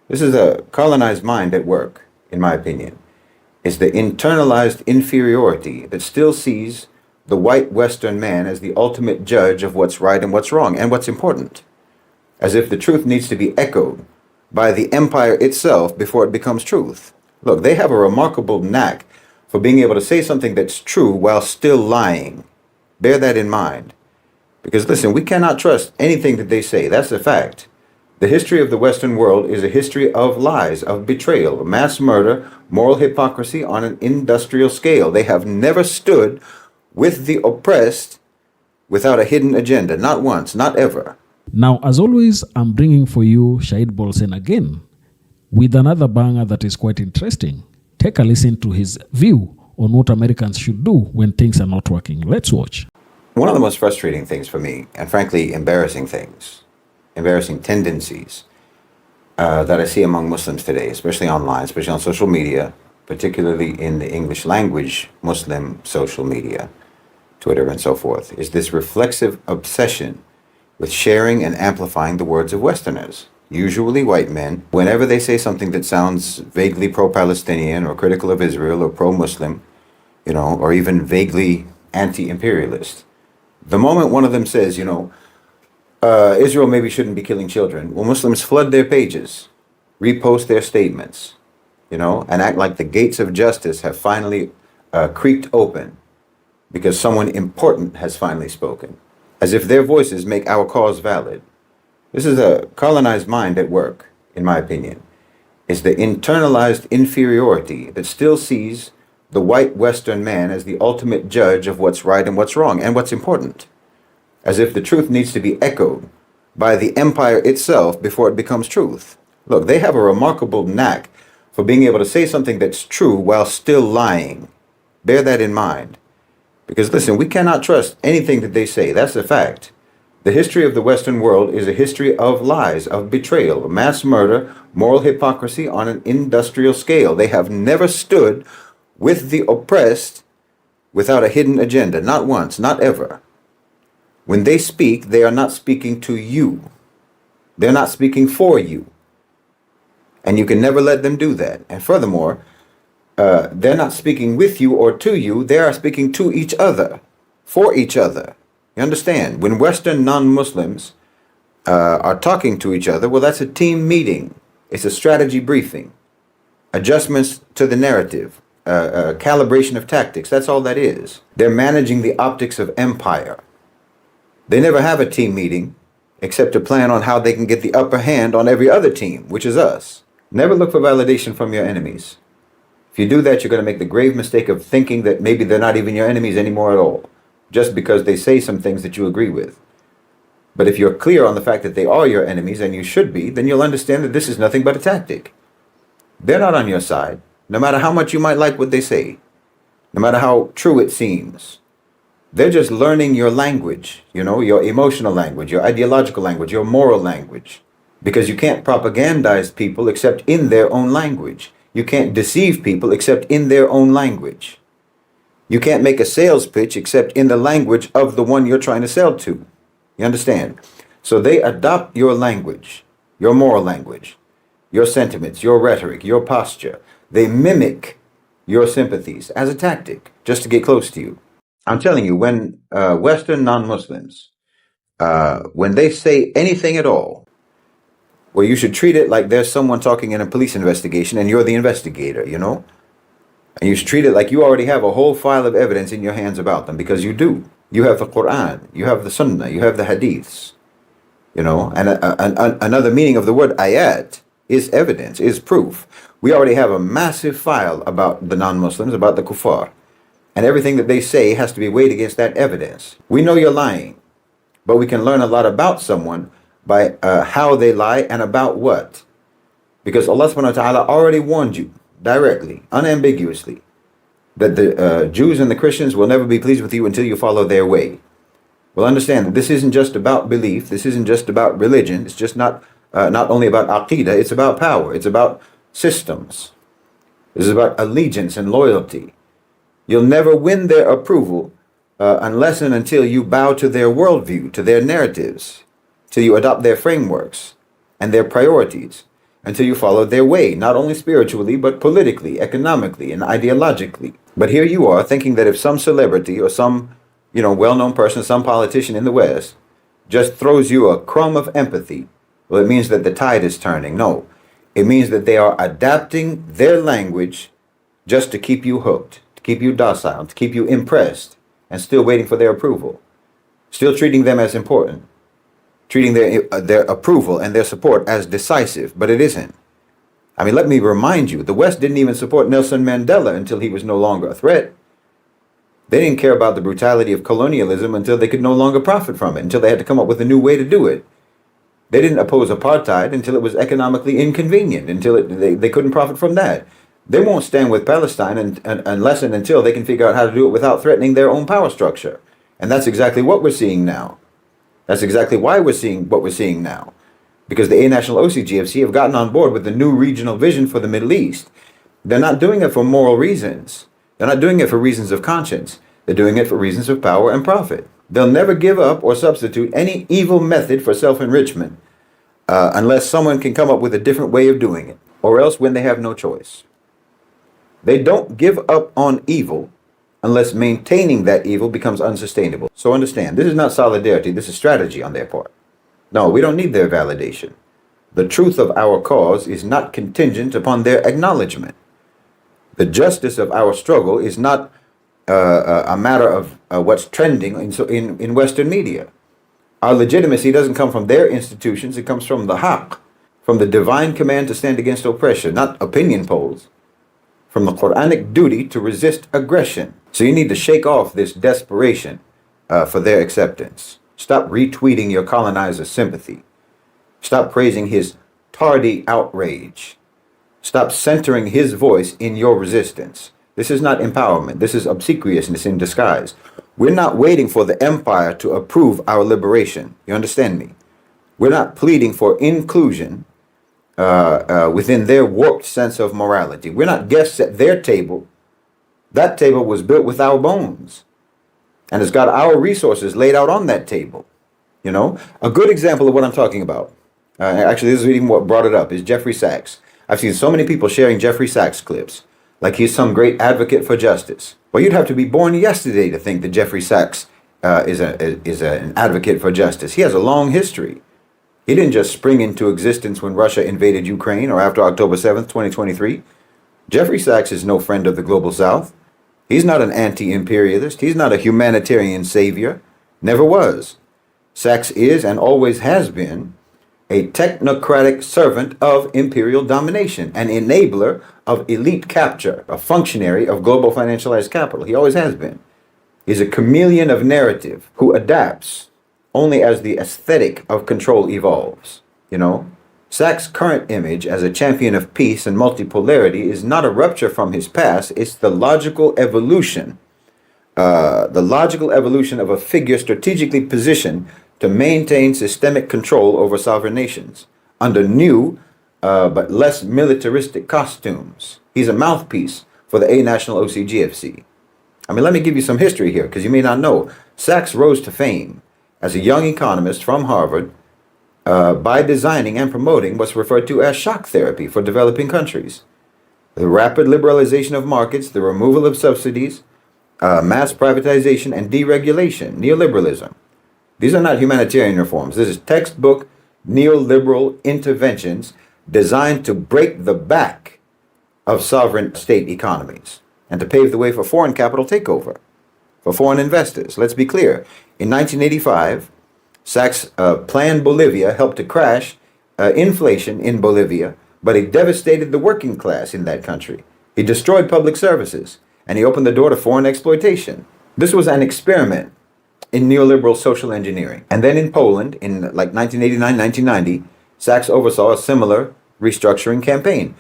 This is a colonized mind at work, in my opinion. It's the internalized inferiority that still sees the white Western man as the ultimate judge of what's right and what's wrong and what's important, as if the truth needs to be echoed by the empire itself before it becomes truth. Look, they have a remarkable knack for being able to say something that's true while still lying. Bear that in mind. Because listen, we cannot trust anything that they say. That's a fact. The history of the Western world is a history of lies, of betrayal, mass murder, moral hypocrisy on an industrial scale. They have never stood with the oppressed without a hidden agenda. Not once, not ever. Now, as always, I'm bringing for you Shahid Bolsen again with another banger that is quite interesting. Take a listen to his view on what Americans should do when things are not working. Let's watch. One of the most frustrating things for me, and frankly embarrassing tendencies that I see among Muslims today, especially online, especially on social media, particularly in the English language Muslim social media, Twitter and so forth, is this reflexive obsession with sharing and amplifying the words of Westerners, usually white men, whenever they say something that sounds vaguely pro-Palestinian or critical of Israel or pro-Muslim, or even vaguely anti-imperialist. The moment one of them says, Israel maybe shouldn't be killing children, well, Muslims flood their pages, repost their statements, and act like the gates of justice have finally creaked open because someone important has finally spoken, as if their voices make our cause valid. This is a colonized mind at work, in my opinion. It's the internalized inferiority that still sees the white Western man as the ultimate judge of what's right and what's wrong and what's important, as if the truth needs to be echoed by the empire itself before it becomes truth. Look, they have a remarkable knack for being able to say something that's true while still lying. Bear that in mind. Because listen, we cannot trust anything that they say. That's a fact. The history of the Western world is a history of lies, of betrayal, mass murder, moral hypocrisy on an industrial scale. They have never stood with the oppressed without a hidden agenda. Not once, not ever. When they speak, they are not speaking to you. They're not speaking for you. And you can never let them do that. And furthermore, they're not speaking with you or to you. They are speaking to each other, for each other. You understand? When Western non-Muslims are talking to each other, well, that's a team meeting. It's a strategy briefing. Adjustments to the narrative. Calibration of tactics. That's all that is. They're managing the optics of empire. They never have a team meeting except to plan on how they can get the upper hand on every other team, which is us. Never look for validation from your enemies. If you do that, you're going to make the grave mistake of thinking that maybe they're not even your enemies anymore at all, just because they say some things that you agree with. But if you're clear on the fact that they are your enemies, and you should be, then you'll understand that this is nothing but a tactic. They're not on your side, no matter how much you might like what they say, no matter how true it seems. They're just learning your language, your emotional language, your ideological language, your moral language. Because you can't propagandize people except in their own language. You can't deceive people except in their own language. You can't make a sales pitch except in the language of the one you're trying to sell to. You understand? So they adopt your language, your moral language, your sentiments, your rhetoric, your posture. They mimic your sympathies as a tactic just to get close to you. I'm telling you, when Western non-Muslims, when they say anything at all, well, you should treat it like there's someone talking in a police investigation and you're the investigator, And you should treat it like you already have a whole file of evidence in your hands about them, because you do. You have the Quran, you have the Sunnah, you have the Hadiths, And another meaning of the word ayat is evidence, is proof. We already have a massive file about the non-Muslims, about the kuffar. And everything that they say has to be weighed against that evidence. We know you're lying, but we can learn a lot about someone by how they lie and about what. Because Allah subhanahu wa ta'ala already warned you directly, unambiguously, that the Jews and the Christians will never be pleased with you until you follow their way. Well, understand that this isn't just about belief. This isn't just about religion. It's just not only about aqidah. It's about power. It's about systems. This is about allegiance and loyalty. You'll never win their approval unless and until you bow to their worldview, to their narratives, till you adopt their frameworks and their priorities. until you follow their way, not only spiritually, but politically, economically, and ideologically. But here you are thinking that if some celebrity or some, well-known person, some politician in the West just throws you a crumb of empathy, well, it means that the tide is turning. No, it means that they are adapting their language just to keep you hooked, to keep you docile, to keep you impressed, and still waiting for their approval, still treating them as important, treating their approval and their support as decisive, but it isn't. I mean, let me remind you, the West didn't even support Nelson Mandela until he was no longer a threat. They didn't care about the brutality of colonialism until they could no longer profit from it, until they had to come up with a new way to do it. They didn't oppose apartheid until it was economically inconvenient, until they couldn't profit from that. They won't stand with Palestine unless and until they can figure out how to do it without threatening their own power structure. And that's exactly what we're seeing now. That's exactly why we're seeing what we're seeing now. Because the A-National OCGFC have gotten on board with the new regional vision for the Middle East. They're not doing it for moral reasons. They're not doing it for reasons of conscience. They're doing it for reasons of power and profit. They'll never give up or substitute any evil method for self-enrichment unless someone can come up with a different way of doing it, or else when they have no choice. They don't give up on evil unless maintaining that evil becomes unsustainable. So understand, this is not solidarity, this is strategy on their part. No, we don't need their validation. The truth of our cause is not contingent upon their acknowledgement. The justice of our struggle is not a matter of what's trending in Western media. Our legitimacy doesn't come from their institutions, it comes from the haqq, from the divine command to stand against oppression, not opinion polls, from the Quranic duty to resist aggression. So you need to shake off this desperation for their acceptance. Stop retweeting your colonizer's sympathy. Stop praising his tardy outrage. Stop centering his voice in your resistance. This is not empowerment. This is obsequiousness in disguise. We're not waiting for the empire to approve our liberation. You understand me? We're not pleading for inclusion within their warped sense of morality. We're not guests at their table. That table was built with our bones. And it's got our resources laid out on that table. A good example of what I'm talking about. Actually, this is even what brought it up, is Jeffrey Sachs. I've seen so many people sharing Jeffrey Sachs clips, like he's some great advocate for justice. Well, you'd have to be born yesterday to think that Jeffrey Sachs is an advocate for justice. He has a long history. He didn't just spring into existence when Russia invaded Ukraine or after October 7th, 2023. Jeffrey Sachs is no friend of the global South. He's not an anti-imperialist. He's not a humanitarian savior. Never was. Sachs is and always has been a technocratic servant of imperial domination, an enabler of elite capture, a functionary of global financialized capital. He always has been. He's a chameleon of narrative who adapts only as the aesthetic of control evolves. Sachs' current image as a champion of peace and multipolarity is not a rupture from his past. It's the logical evolution of a figure strategically positioned to maintain systemic control over sovereign nations under new but less militaristic costumes. He's a mouthpiece for the A-National OCGFC. Let me give you some history here, because you may not know. Sachs rose to fame as a young economist from Harvard by designing and promoting what's referred to as shock therapy for developing countries. The rapid liberalization of markets, the removal of subsidies, mass privatization and deregulation, neoliberalism. These are not humanitarian reforms. This is textbook neoliberal interventions designed to break the back of sovereign state economies and to pave the way for foreign capital takeover, for foreign investors. Let's be clear. In 1985, Sachs' Plan Bolivia helped to crash inflation in Bolivia, but he devastated the working class in that country. He destroyed public services, and he opened the door to foreign exploitation. This was an experiment in neoliberal social engineering. And then in Poland, in 1989, 1990, Sachs oversaw a similar restructuring campaign,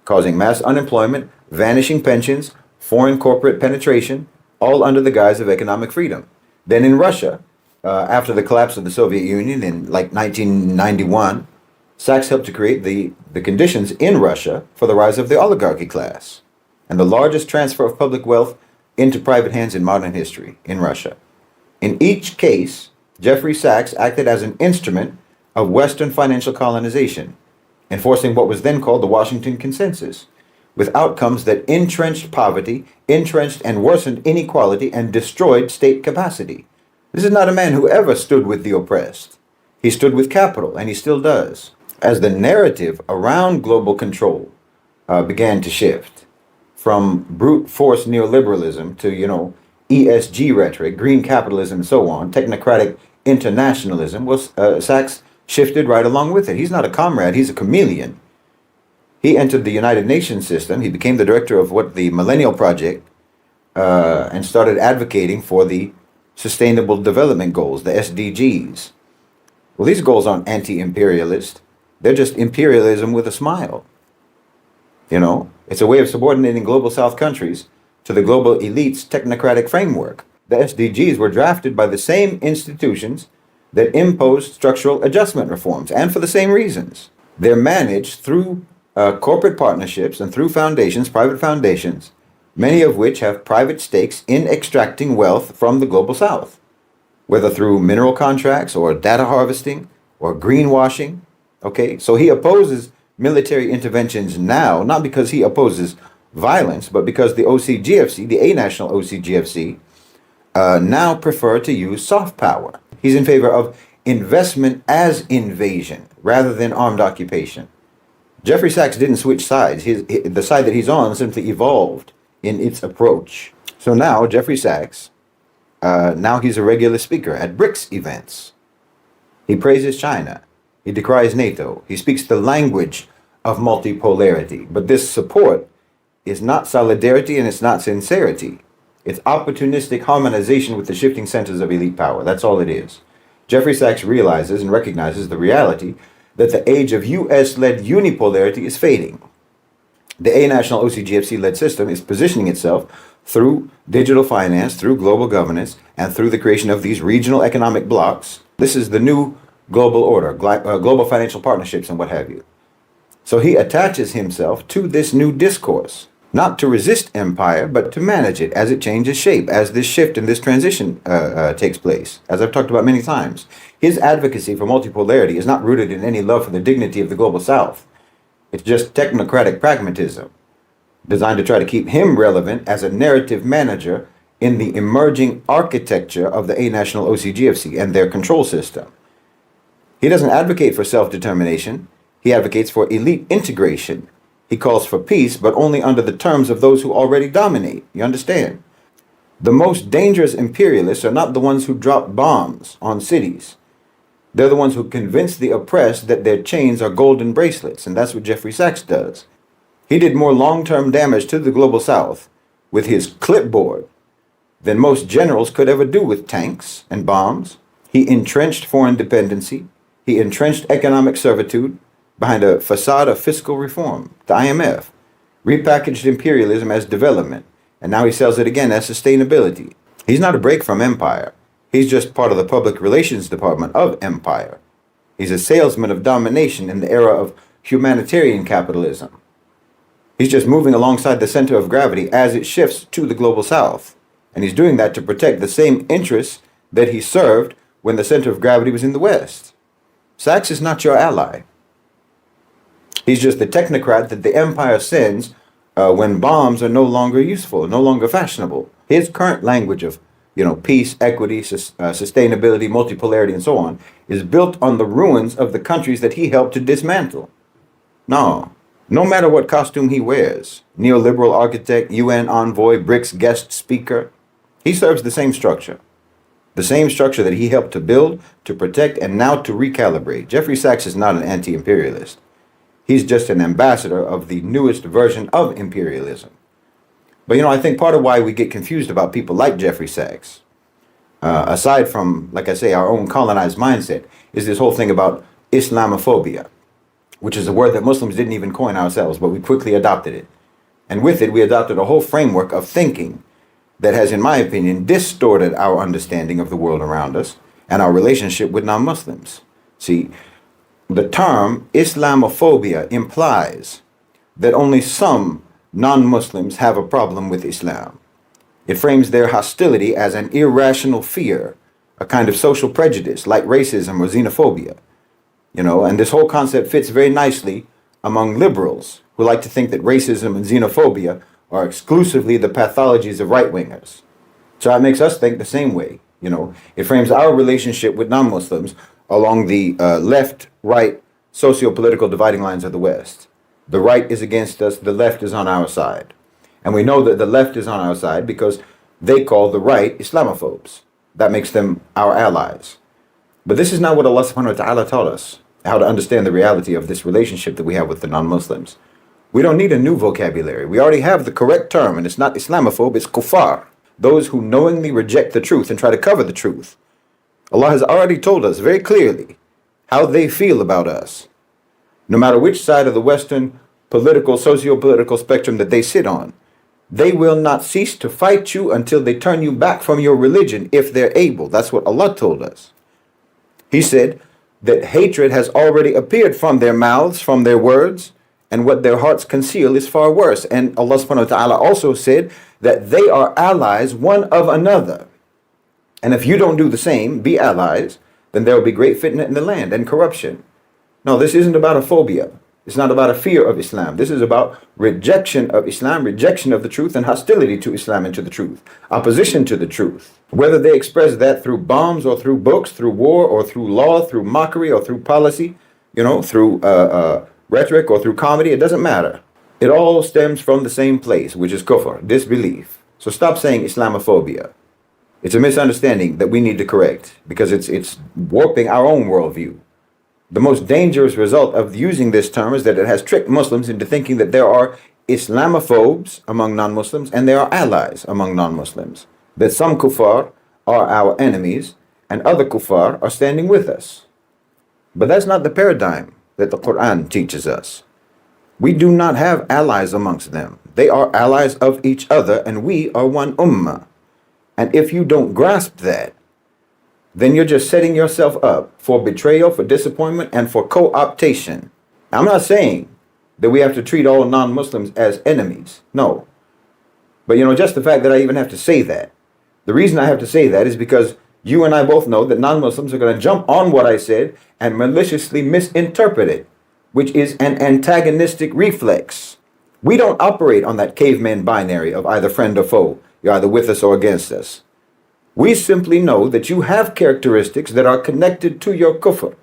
causing mass unemployment, vanishing pensions, foreign corporate penetration, all under the guise of economic freedom. Then in Russia, after the collapse of the Soviet Union in 1991, Sachs helped to create the conditions in Russia for the rise of the oligarchy class and the largest transfer of public wealth into private hands in modern history in Russia. In each case, Jeffrey Sachs acted as an instrument of Western financial colonization. enforcing what was then called the Washington Consensus, with outcomes that entrenched poverty, entrenched and worsened inequality, and destroyed state capacity. This is not a man who ever stood with the oppressed. He stood with capital, and he still does. As the narrative around global control began to shift from brute force neoliberalism to, ESG rhetoric, green capitalism, and so on, technocratic internationalism, Sachs shifted right along with it. He's not a comrade, he's a chameleon. He entered the United Nations system. He became the director of the Millennial Project, and started advocating for the Sustainable Development Goals, the SDGs. Well, these goals aren't anti-imperialist. They're just imperialism with a smile. It's a way of subordinating global South countries to the global elite's technocratic framework. The SDGs were drafted by the same institutions that imposed structural adjustment reforms, and for the same reasons. They're managed through corporate partnerships and through foundations, private foundations, many of which have private stakes in extracting wealth from the global South, whether through mineral contracts or data harvesting or greenwashing. Okay, so he opposes military interventions now, not because he opposes violence, but because the OCGFC, the A-National OCGFC, now prefer to use soft power. He's in favor of investment as invasion rather than armed occupation. Jeffrey Sachs didn't switch sides. The side that he's on simply evolved in its approach. So now Jeffrey Sachs, now he's a regular speaker at BRICS events. He praises China. He decries NATO. He speaks the language of multipolarity. But this support is not solidarity and it's not sincerity. It's opportunistic harmonization with the shifting centers of elite power. That's all it is. Jeffrey Sachs realizes and recognizes the reality that the age of US-led unipolarity is fading. The A-National OCGFC-led system is positioning itself through digital finance, through global governance, and through the creation of these regional economic blocs. This is the new global order, global financial partnerships and what have you. So he attaches himself to this new discourse, not to resist empire, but to manage it as it changes shape, as this shift and this transition takes place, as I've talked about many times. His advocacy for multipolarity is not rooted in any love for the dignity of the global South. It's just technocratic pragmatism, designed to try to keep him relevant as a narrative manager in the emerging architecture of the A-National OCGFC and their control system. He doesn't advocate for self-determination. He advocates for elite integration. He calls for peace, but only under the terms of those who already dominate. You understand? The most dangerous imperialists are not the ones who drop bombs on cities. They're the ones who convince the oppressed that their chains are golden bracelets, and that's what Jeffrey Sachs does. He did more long-term damage to the global South with his clipboard than most generals could ever do with tanks and bombs. He entrenched foreign dependency. He entrenched economic servitude behind a facade of fiscal reform, the IMF, repackaged imperialism as development, and now he sells it again as sustainability. He's not a break from empire. He's just part of the public relations department of empire. He's a salesman of domination in the era of humanitarian capitalism. He's just moving alongside the center of gravity as it shifts to the global South. And he's doing that to protect the same interests that he served when the center of gravity was in the West. Sachs is not your ally. He's just the technocrat that the empire sends when bombs are no longer useful, no longer fashionable. His current language of, peace, equity, sustainability, multipolarity, and so on, is built on the ruins of the countries that he helped to dismantle. No matter what costume he wears, neoliberal architect, UN envoy, BRICS guest speaker, he serves the same structure. The same structure that he helped to build, to protect, and now to recalibrate. Jeffrey Sachs is not an anti-imperialist. He's just an ambassador of the newest version of imperialism. But, I think part of why we get confused about people like Jeffrey Sachs, aside from, like I say, our own colonized mindset, is this whole thing about Islamophobia, which is a word that Muslims didn't even coin ourselves, but we quickly adopted it. And with it, we adopted a whole framework of thinking that has, in my opinion, distorted our understanding of the world around us and our relationship with non-Muslims. See, the term Islamophobia implies that only some non-Muslims have a problem with Islam. It frames their hostility as an irrational fear, a kind of social prejudice like racism or xenophobia. And this whole concept fits very nicely among liberals who like to think that racism and xenophobia are exclusively the pathologies of right-wingers. So it makes us think the same way. It frames our relationship with non-Muslims along the left-right socio-political dividing lines of the West. The right is against us, the left is on our side. And we know that the left is on our side because they call the right Islamophobes. That makes them our allies. But this is not what Allah subhanahu wa ta'ala taught us, how to understand the reality of this relationship that we have with the non-Muslims. We don't need a new vocabulary. We already have the correct term, and it's not Islamophobe, it's kuffar. Those who knowingly reject the truth and try to cover the truth. Allah has already told us very clearly how they feel about us. No matter which side of the Western political, socio-political spectrum that they sit on, they will not cease to fight you until they turn you back from your religion if they're able. That's what Allah told us. He said that hatred has already appeared from their mouths, from their words, and what their hearts conceal is far worse. And Allah subhanahu wa ta'ala also said that they are allies one of another. And if you don't do the same, be allies, then there will be great fitna in the land and corruption. No, this isn't about a phobia. It's not about a fear of Islam. This is about rejection of Islam, rejection of the truth, and hostility to Islam and to the truth, opposition to the truth. Whether they express that through bombs or through books, through war or through law, through mockery or through policy, through rhetoric or through comedy, it doesn't matter. It all stems from the same place, which is kufr, disbelief. So stop saying Islamophobia. It's a misunderstanding that we need to correct because it's warping our own worldview. The most dangerous result of using this term is that it has tricked Muslims into thinking that there are Islamophobes among non-Muslims and there are allies among non-Muslims. That some kuffar are our enemies and other kuffar are standing with us. But that's not the paradigm that the Quran teaches us. We do not have allies amongst them. They are allies of each other and we are one ummah. And if you don't grasp that, then you're just setting yourself up for betrayal, for disappointment, and for co-optation. I'm not saying that we have to treat all non-Muslims as enemies. No. But just the fact that I even have to say that. The reason I have to say that is because you and I both know that non-Muslims are going to jump on what I said and maliciously misinterpret it, which is an antagonistic reflex. We don't operate on that caveman binary of either friend or foe. You're either with us or against us. We simply know that you have characteristics that are connected to your kufr,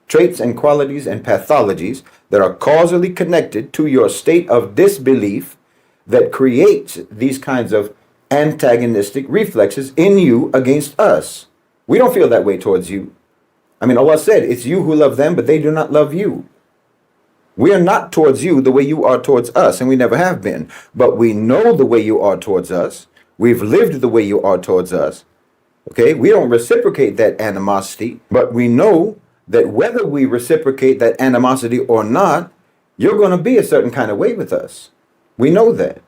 traits and qualities and pathologies that are causally connected to your state of disbelief that creates these kinds of antagonistic reflexes in you against us. We don't feel that way towards you. Allah said, it's you who love them, but they do not love you. We are not towards you the way you are towards us, and we never have been. But we know the way you are towards us. We've lived the way you are towards us. Okay, we don't reciprocate that animosity, but we know that whether we reciprocate that animosity or not, you're going to be a certain kind of way with us. We know that.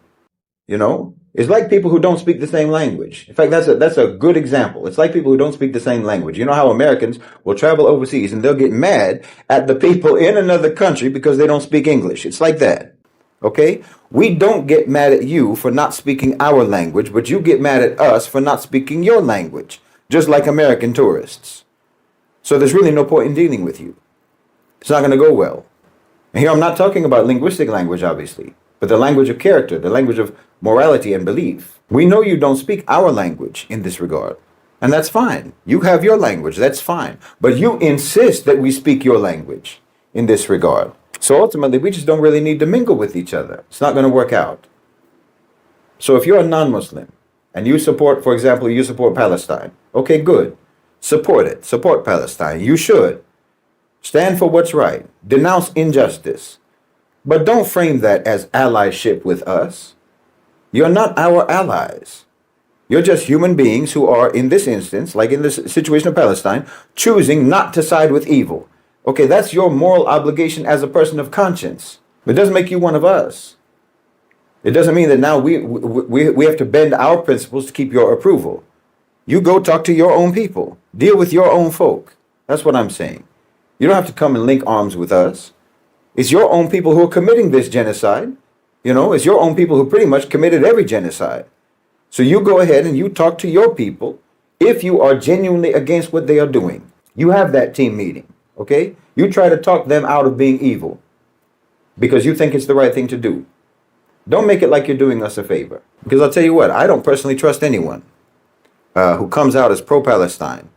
It's like people who don't speak the same language. In fact, that's a good example. It's like people who don't speak the same language. You know how Americans will travel overseas and they'll get mad at the people in another country because they don't speak English. It's like that. Okay? We don't get mad at you for not speaking our language, but you get mad at us for not speaking your language, just like American tourists. So there's really no point in dealing with you. It's not going to go well. And here I'm not talking about linguistic language, obviously, but the language of character, the language of morality and belief. We know you don't speak our language in this regard, and that's fine. You have your language, that's fine. But you insist that we speak your language in this regard. So ultimately, we just don't really need to mingle with each other. It's not going to work out. So if you're a non-Muslim and you support, for example, you support Palestine, okay, good. Support it. Support Palestine. You should. Stand for what's right. Denounce injustice. But don't frame that as allyship with us. You're not our allies. You're just human beings who are, in this instance, like in this situation of Palestine, choosing not to side with evil. Okay, that's your moral obligation as a person of conscience. It doesn't make you one of us. It doesn't mean that now we have to bend our principles to keep your approval. You go talk to your own people. Deal with your own folk. That's what I'm saying. You don't have to come and link arms with us. It's your own people who are committing this genocide. It's your own people who pretty much committed every genocide. So you go ahead and you talk to your people if you are genuinely against what they are doing. You have that team meeting. Okay? You try to talk them out of being evil. because you think it's the right thing to do. Don't make it like you're doing us a favor. Because I'll tell you what, I don't personally trust anyone who comes out as pro-Palestine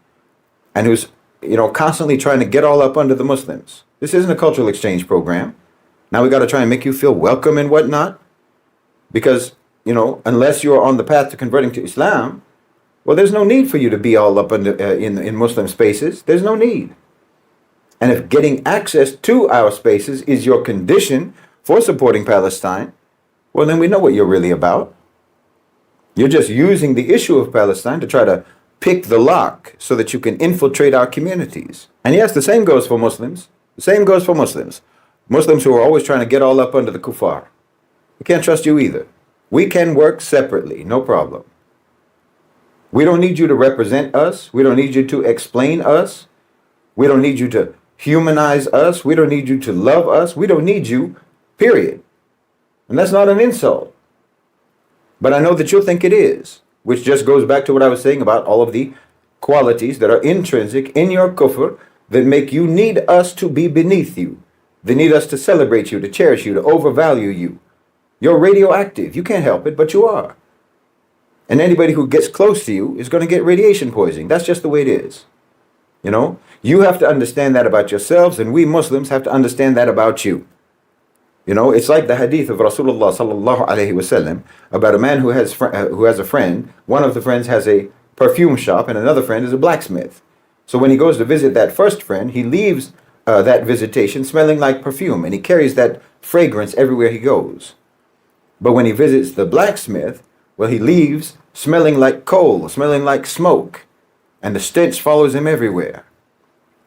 and who's, constantly trying to get all up under the Muslims. This isn't a cultural exchange program. Now we got to try and make you feel welcome and whatnot. Because, unless you're on the path to converting to Islam, well, there's no need for you to be all up under, in Muslim spaces. There's no need. And if getting access to our spaces is your condition for supporting Palestine, well, then we know what you're really about. You're just using the issue of Palestine to try to pick the lock so that you can infiltrate our communities. And yes, the same goes for Muslims. The same goes for Muslims. Muslims who are always trying to get all up under the kuffar. We can't trust you either. We can work separately, no problem. We don't need you to represent us. We don't need you to explain us. We don't need you to humanize us. We don't need you to love us. We don't need you, period. And that's not an insult. But I know that you'll think it is, which just goes back to what I was saying about all of the qualities that are intrinsic in your kufr that make you need us to be beneath you. They need us to celebrate you, to cherish you, to overvalue you. You're radioactive. You can't help it, but you are. And anybody who gets close to you is going to get radiation poisoning. That's just the way it is. You have to understand that about yourselves, and we Muslims have to understand that about you. It's like the hadith of Rasulullah sallallahu alaihi wasallam about a man who has a friend. One of the friends has a perfume shop, and another friend is a blacksmith. So when he goes to visit that first friend, he leaves that visitation smelling like perfume, and he carries that fragrance everywhere he goes. But when he visits the blacksmith, well, he leaves smelling like coal, smelling like smoke, and the stench follows him everywhere.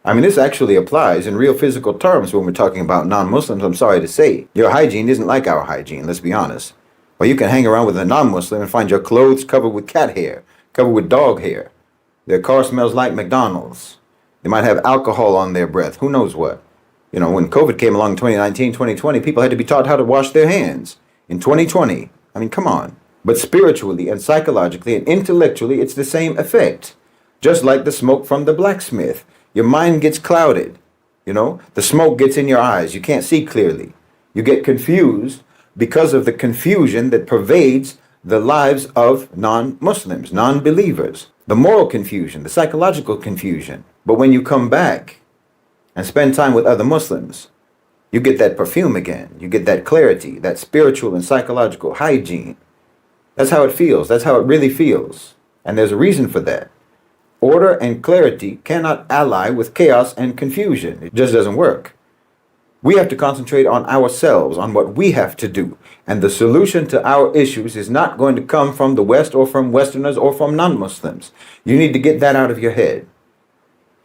I mean, this actually applies in real physical terms when we're talking about non-Muslims. I'm sorry to say, your hygiene isn't like our hygiene, let's be honest. Well, you can hang around with a non-Muslim and find your clothes covered with cat hair, covered with dog hair. Their car smells like McDonald's. They might have alcohol on their breath, who knows what. When COVID came along in 2019, 2020, people had to be taught how to wash their hands. In 2020, I mean, come on. But spiritually and psychologically and intellectually, it's the same effect. Just like the smoke from the blacksmith. Your mind gets clouded. The smoke gets in your eyes. You can't see clearly. You get confused because of the confusion that pervades the lives of non-Muslims, non-believers. The moral confusion, the psychological confusion. But when you come back and spend time with other Muslims, you get that perfume again. You get that clarity, that spiritual and psychological hygiene. That's how it feels. That's how it really feels. And there's a reason for that. Order and clarity cannot ally with chaos and confusion. It just doesn't work. We have to concentrate on ourselves, on what we have to do. And the solution to our issues is not going to come from the West or from Westerners or from non-Muslims. You need to get that out of your head.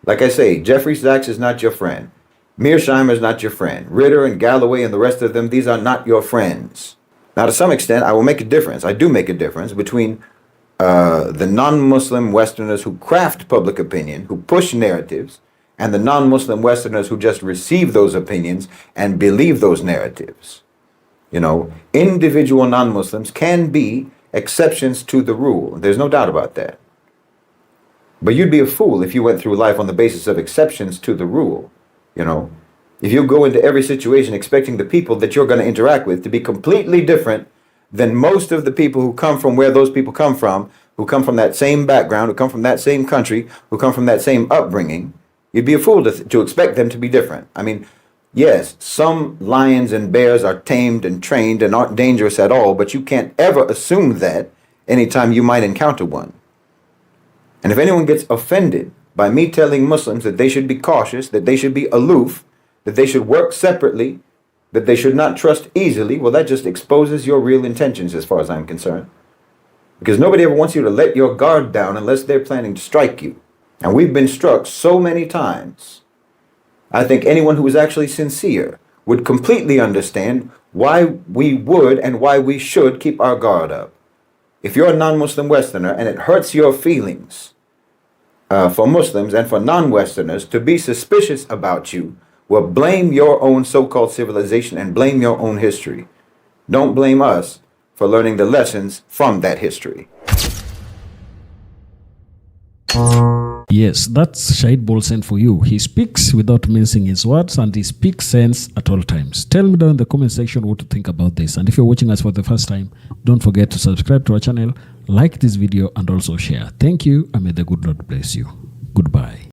Like I say, Jeffrey Sachs is not your friend. Mearsheimer is not your friend. Ritter and Galloway and the rest of them, these are not your friends. Now, to some extent, I will make a difference. I do make a difference between the non-Muslim Westerners who craft public opinion, who push narratives, and the non-Muslim Westerners who just receive those opinions and believe those narratives. Individual non-Muslims can be exceptions to the rule. There's no doubt about that. But you'd be a fool if you went through life on the basis of exceptions to the rule. If you go into every situation expecting the people that you're going to interact with to be completely different than most of the people who come from where those people come from, who come from that same background, who come from that same country, who come from that same upbringing, you'd be a fool to expect them to be different. I mean, yes, some lions and bears are tamed and trained and aren't dangerous at all, but you can't ever assume that anytime you might encounter one. And if anyone gets offended by me telling Muslims that they should be cautious, that they should be aloof, that they should work separately, that they should not trust easily, well, that just exposes your real intentions as far as I'm concerned. Because nobody ever wants you to let your guard down unless they're planning to strike you. And we've been struck so many times. I think anyone who is actually sincere would completely understand why we would and why we should keep our guard up. If you're a non-Muslim Westerner and it hurts your feelings for Muslims and for non-Westerners to be suspicious about you, well, blame your own so-called civilization and blame your own history. Don't blame us for learning the lessons from that history. Yes, that's Shahid Bolsen for you. He speaks without mincing his words and he speaks sense at all times. Tell me down in the comment section what you think about this. And if you're watching us for the first time, don't forget to subscribe to our channel, like this video, and also share. Thank you, and may the good Lord bless you. Goodbye.